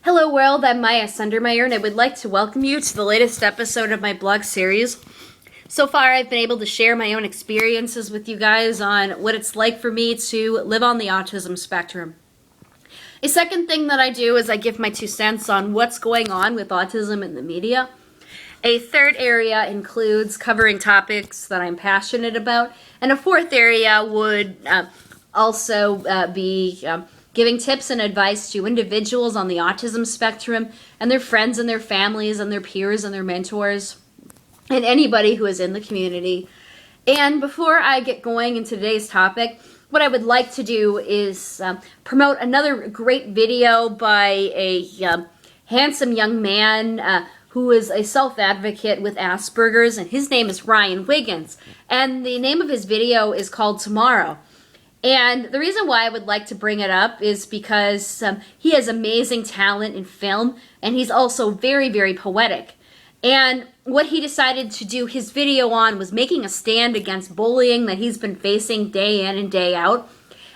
Hello world, I'm Maya Sundermeyer and I would like to welcome you to the latest episode of my blog series. So far I've been able to share my own experiences with you guys on what it's like for me to live on the autism spectrum. A second thing that I do is I give my 2 cents on what's going on with autism in the media. A third area includes covering topics that I'm passionate about, and a fourth area would also be giving tips and advice to individuals on the autism spectrum and their friends and their families and their peers and their mentors and anybody who is in the community. And before I get going into today's topic, what I would like to do is promote another great video by a handsome young man who is a self-advocate with Asperger's, and his name is Ryan Wiggins. And the name of his video is called Tomorrow. And the reason why I would like to bring it up is because he has amazing talent in film, and he's also very, very poetic. And what he decided to do his video on was making a stand against bullying that he's been facing day in and day out.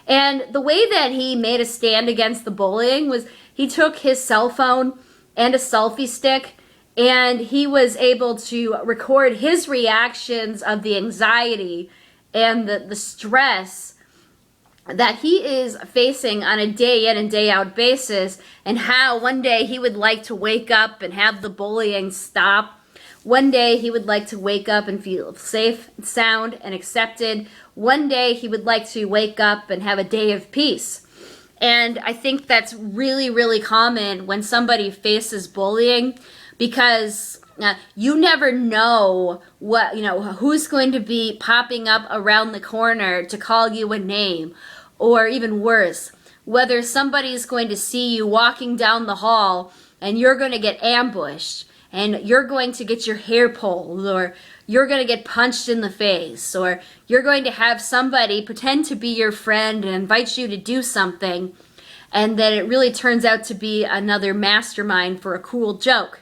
And the way that he made a stand against the bullying was he took his cell phone and a selfie stick, and he was able to record his reactions of the anxiety and the stress that he is facing on a day in and day out basis, and how one day he would like to wake up and have the bullying stop. One day he would like to wake up and feel safe, sound, and accepted. One day he would like to wake up and have a day of peace. And I think that's really, really common when somebody faces bullying, because you never know who's going to be popping up around the corner to call you a name. Or even worse, whether somebody's going to see you walking down the hall and you're going to get ambushed and you're going to get your hair pulled, or you're going to get punched in the face, or you're going to have somebody pretend to be your friend and invite you to do something, and then it really turns out to be another mastermind for a cruel joke.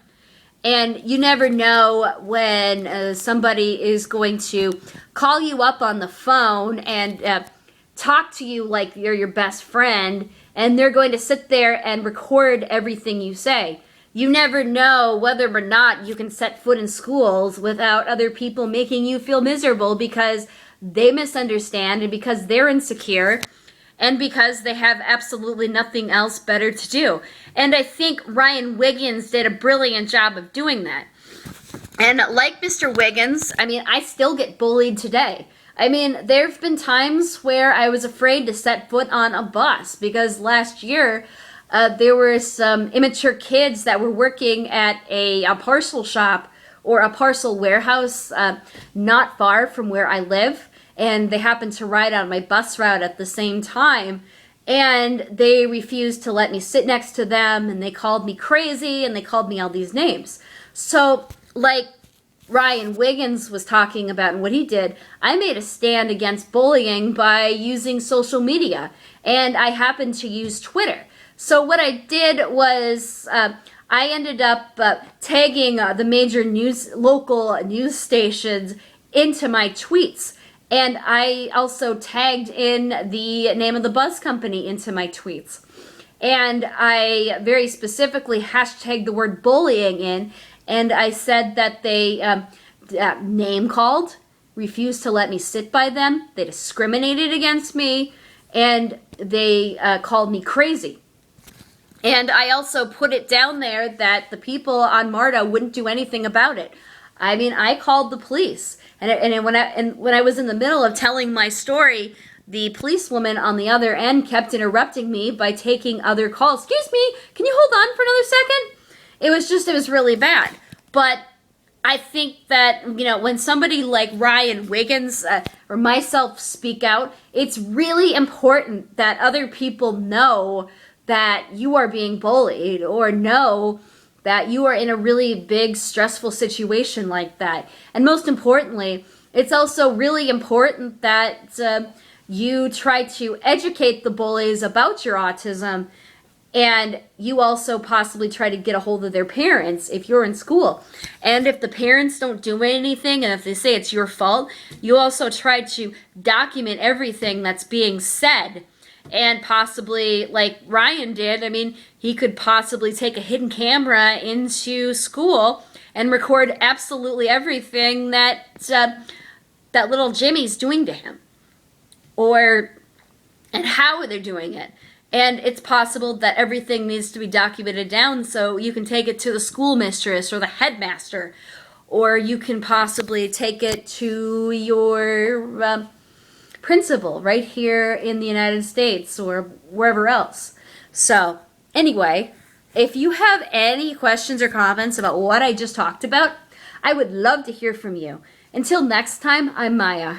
And you never know when somebody is going to call you up on the phone and talk to you like you're your best friend, and they're going to sit there and record everything you say. You never know whether or not you can set foot in schools without other people making you feel miserable because they misunderstand, and because they're insecure, and because they have absolutely nothing else better to do. And I think Ryan Wiggins did a brilliant job of doing that. And like Mr. Wiggins, I still get bullied today. There have been times where I was afraid to set foot on a bus because last year there were some immature kids that were working at a parcel shop or a parcel warehouse not far from where I live, and they happened to ride on my bus route at the same time, and they refused to let me sit next to them, and they called me crazy, and they called me all these names. So, like Ryan Wiggins was talking about and what he did, I made a stand against bullying by using social media, and I happened to use Twitter. So what I did was I ended up tagging the major local news stations into my tweets, and I also tagged in the name of the bus company into my tweets. And I very specifically hashtagged the word bullying in, and I said that they name-called, refused to let me sit by them, they discriminated against me, and they called me crazy. And I also put it down there that the people on MARTA wouldn't do anything about it. I called the police, and when I was in the middle of telling my story, the policewoman on the other end kept interrupting me by taking other calls. Excuse me, can you hold on for another second? It was really bad. But I think that, when somebody like Ryan Wiggins or myself speak out, it's really important that other people know that you are being bullied, or know that you are in a really big, stressful situation like that. And most importantly, it's also really important that you try to educate the bullies about your autism, and you also possibly try to get a hold of their parents if you're in school. And if the parents don't do anything, and if they say it's your fault, you also try to document everything that's being said and possibly, like Ryan did, I mean, he could possibly take a hidden camera into school and record absolutely everything that that little Jimmy's doing to him, and how they're doing it. And it's possible that everything needs to be documented down so you can take it to the school mistress or the headmaster, or you can possibly take it to your principal right here in the United States or wherever else. So anyway, if you have any questions or comments about what I just talked about, I would love to hear from you. Until next time, I'm Maya.